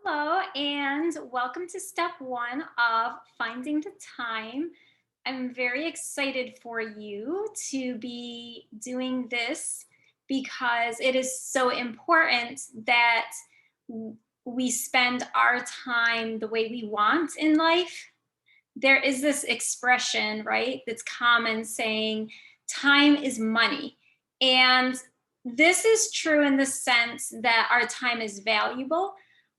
Hello, and welcome to step one of finding the time. I'm very excited for you to be doing this because it is so important that we spend our time the way we want in life. There is this expression, right, that's common saying, time is money. And this is true in the sense that our time is valuable.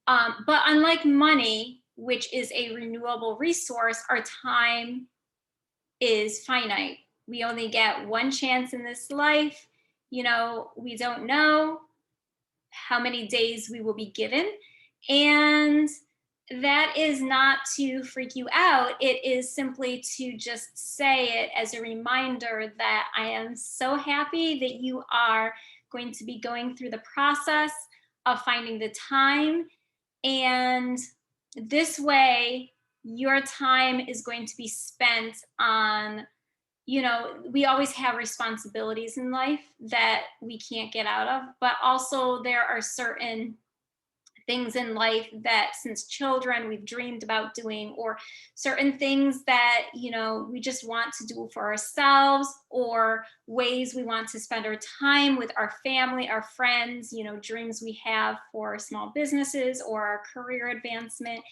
But unlike money, which is a renewable resource, our time is finite. We only get one chance in this life. We don't know how many days we will be given. And that is not to freak you out. It is simply to just say it as a reminder that I am so happy that you are going to be going through the process of finding the time. And this way, your time is going to be spent on, we always have responsibilities in life that we can't get out of, but also there are certain things in life that since children we've dreamed about doing, or certain things that we just want to do for ourselves, or ways we want to spend our time with our family, our friends, dreams we have for small businesses or our career advancement.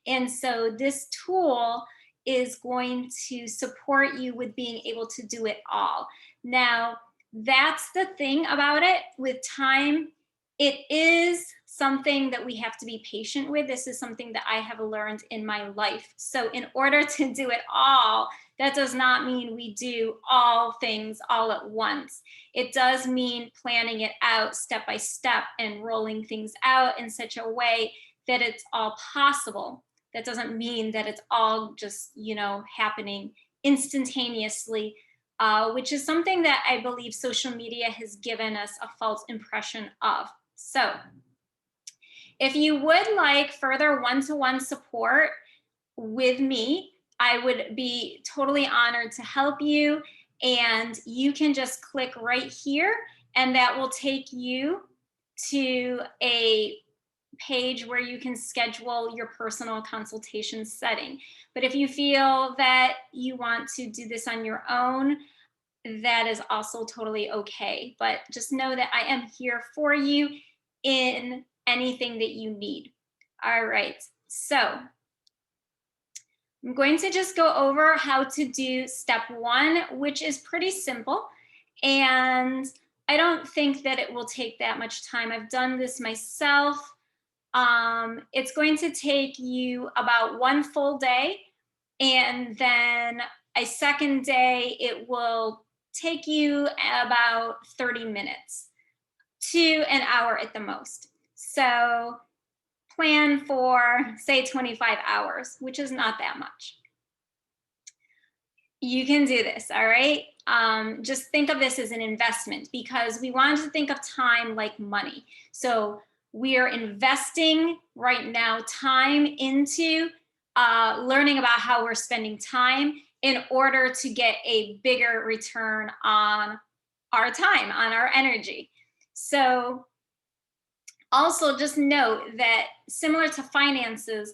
And so this tool is going to support you with being able to do it all. Now, that's the thing about it with time. It is something that we have to be patient with. This is something that I have learned in my life. So, in order to do it all, that does not mean we do all things all at once. It does mean planning it out step by step and rolling things out in such a way that it's all possible. That doesn't mean that it's all just, happening instantaneously, which is something that I believe social media has given us a false impression of. So, if you would like further one to one support with me, I would be totally honored to help you. And you can just click right here, and that will take you to a page where you can schedule your personal consultation setting. But if you feel that you want to do this on your own, that is also totally okay. But just know that I am here for you in anything that you need. All right. So I'm going to just go over how to do step one, which is pretty simple. And I don't think that it will take that much time. I've done this myself. It's going to take you about one full day. And then a second day, it will take you about 30 minutes to an hour at the most. So plan for, say, 25 hours, which is not that much. You can do this, all right? Just think of this as an investment, because we want to think of time like money. So we are investing right now time into learning about how we're spending time in order to get a bigger return on our time, on our energy. So also just note that similar to finances,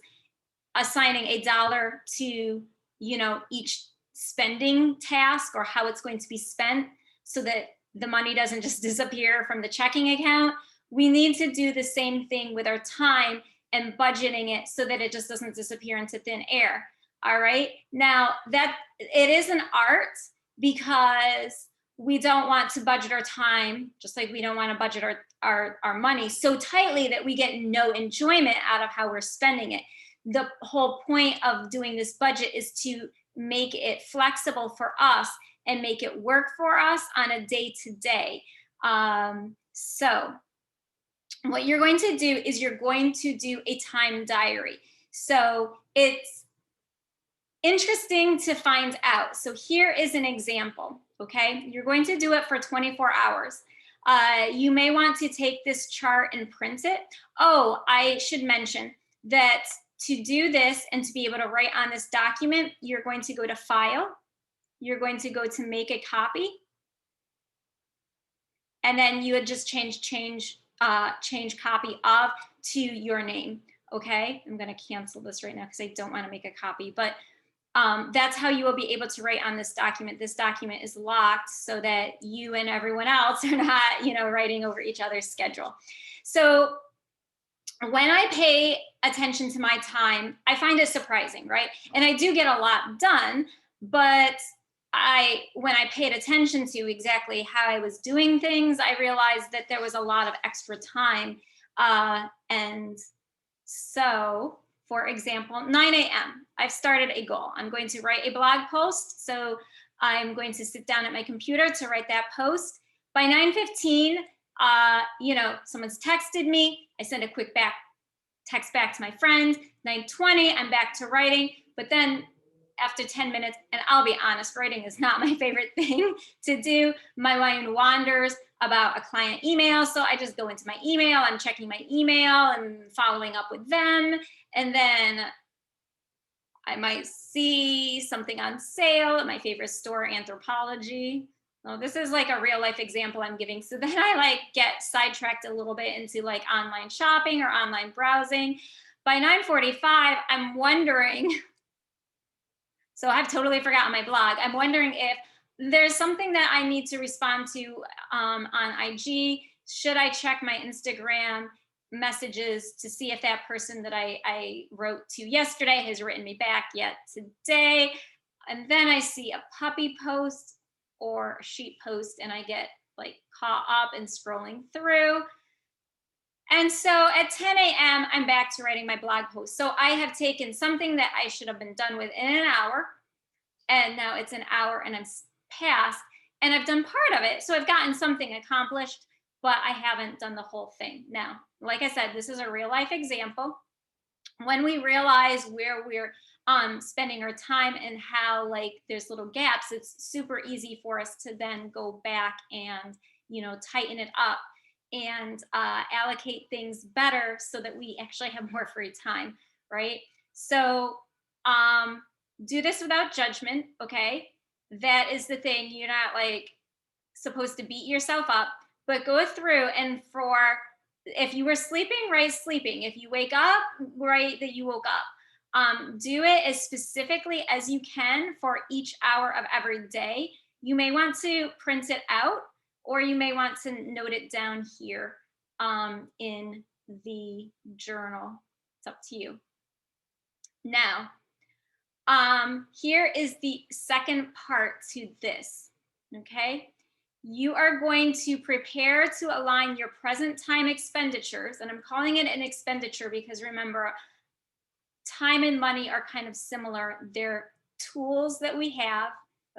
assigning a dollar to, each spending task or how it's going to be spent so that the money doesn't just disappear from the checking account, we need to do the same thing with our time and budgeting it so that it just doesn't disappear into thin air. All right. Now, that it is an art, because we don't want to budget our time, just like we don't want to budget our money so tightly that we get no enjoyment out of how we're spending it. The whole point of doing this budget is to make it flexible for us and make it work for us on a day to day. So what you're going to do is you're going to do a time diary. So it's interesting to find out. So here is an example, okay? You're going to do it for 24 hours. You may want to take this chart and print it. Oh, I should mention that to do this and to be able to write on this document, you're going to go to File, you're going to go to Make a Copy, and then you would just change copy of to your name. Okay, I'm going to cancel this right now because I don't want to make a copy, but that's how you will be able to write on this document. This document is locked so that you and everyone else are not, writing over each other's schedule. So when I pay attention to my time, I find it surprising, right? And I do get a lot done, but when I paid attention to exactly how I was doing things, I realized that there was a lot of extra time. And so, for example, 9 a.m., I've started a goal. I'm going to write a blog post. So I'm going to sit down at my computer to write that post. By 9:15, someone's texted me. I send a quick text back to my friend. 9:20, I'm back to writing. But then after 10 minutes, and I'll be honest, writing is not my favorite thing to do. My mind wanders about a client email. So I just go into my email, I'm checking my email and following up with them. And then I might see something on sale at my favorite store, Anthropologie. Oh, this is like a real life example I'm giving. So then I like get sidetracked a little bit into like online shopping or online browsing. By 9:45, I'm wondering, so I've totally forgotten my blog. I'm wondering if there's something that I need to respond to on IG. Should I check my Instagram messages to see if that person that I wrote to yesterday has written me back yet today? And then I see a puppy post or a sheep post, and I get like caught up and scrolling through. And so at 10 a.m., I'm back to writing my blog post. So I have taken something that I should have been done with in an hour, and now it's an hour and I'm past, and I've done part of it. So I've gotten something accomplished, but I haven't done the whole thing. Now, like I said, this is a real life example. When we realize where we're spending our time and how like there's little gaps, it's super easy for us to then go back and tighten it up and allocate things better so that we actually have more free time, right? So do this without judgment, okay? That is the thing. You're not like supposed to beat yourself up, but go through and if you were sleeping, write sleeping. If you wake up, write that you woke up. Do it as specifically as you can for each hour of every day. You may want to print it out, or you may want to note it down here in the journal. It's up to you. Now, here is the second part to this, okay? You are going to prepare to align your present time expenditures, and I'm calling it an expenditure because remember, time and money are kind of similar. They're tools that we have,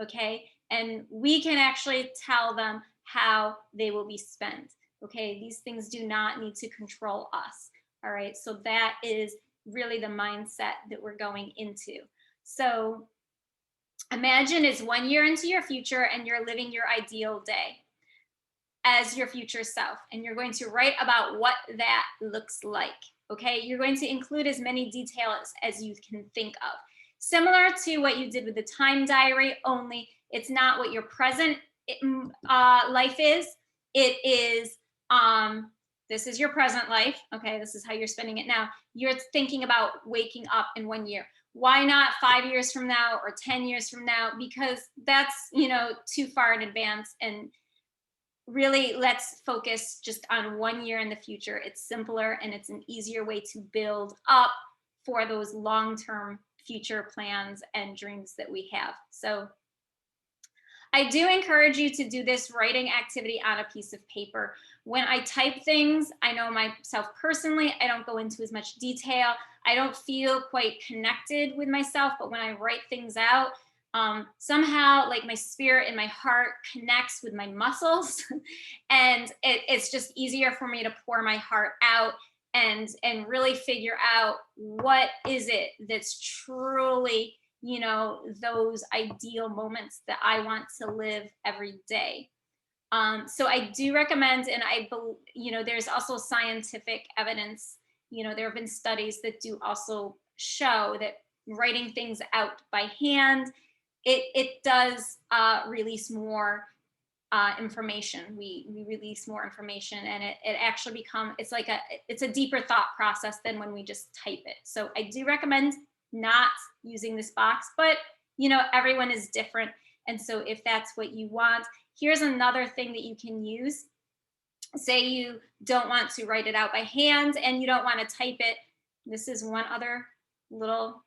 okay? And we can actually tell them how they will be spent, okay? These things do not need to control us, all right? So that is really the mindset that we're going into. So imagine it's 1 year into your future and you're living your ideal day as your future self, and you're going to write about what that looks like. Okay, you're going to include as many details as you can think of. Similar to what you did with the time diary, only it's not what your present life is. It is this is your present life. Okay, this is how you're spending it now. You're thinking about waking up in 1 year. Why not 5 years from now or 10 years from now? Because that's too far in advance, and really let's focus just on 1 year in the future. It's simpler and it's an easier way to build up for those long-term future plans and dreams that we have. So I do encourage you to do this writing activity on a piece of paper. When I type things, I know myself personally, I don't go into as much detail. I don't feel quite connected with myself, but when I write things out, somehow like my spirit and my heart connects with my muscles and it's just easier for me to pour my heart out and really figure out what is it that's truly those ideal moments that I want to live every day. So I do recommend, and there's also scientific evidence. There have been studies that do also show that writing things out by hand, it does release more information. We release more information, and it actually it's like it's a deeper thought process than when we just type it. So I do recommend not using this box, but everyone is different. And so if that's what you want, here's another thing that you can use. Say you don't want to write it out by hand and you don't want to type it. This is one other little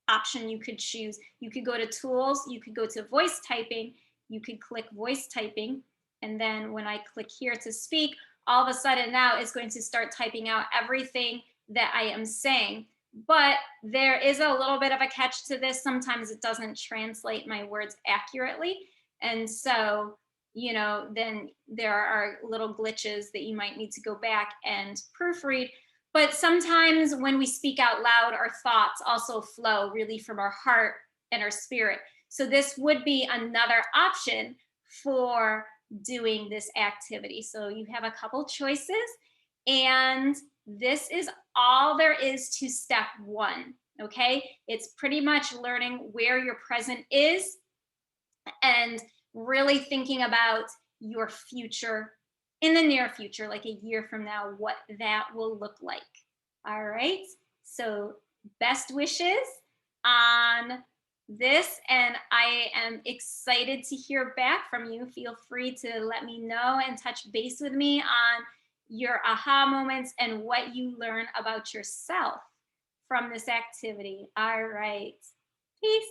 option you could choose. You could go to tools, you could go to voice typing, you could click voice typing. And then when I click here to speak, all of a sudden now it's going to start typing out everything that I am saying. But there is a little bit of a catch to this. Sometimes it doesn't translate my words accurately. And so, then there are little glitches that you might need to go back and proofread. But sometimes when we speak out loud, our thoughts also flow really from our heart and our spirit. So this would be another option for doing this activity. So you have a couple choices, and this is all there is to step one. Okay, it's pretty much learning where your present is and really thinking about your future in the near future, like a year from now, what that will look like. All right. So, best wishes on this. And I am excited to hear back from you. Feel free to let me know and touch base with me on your aha moments and what you learn about yourself from this activity. All right. Peace.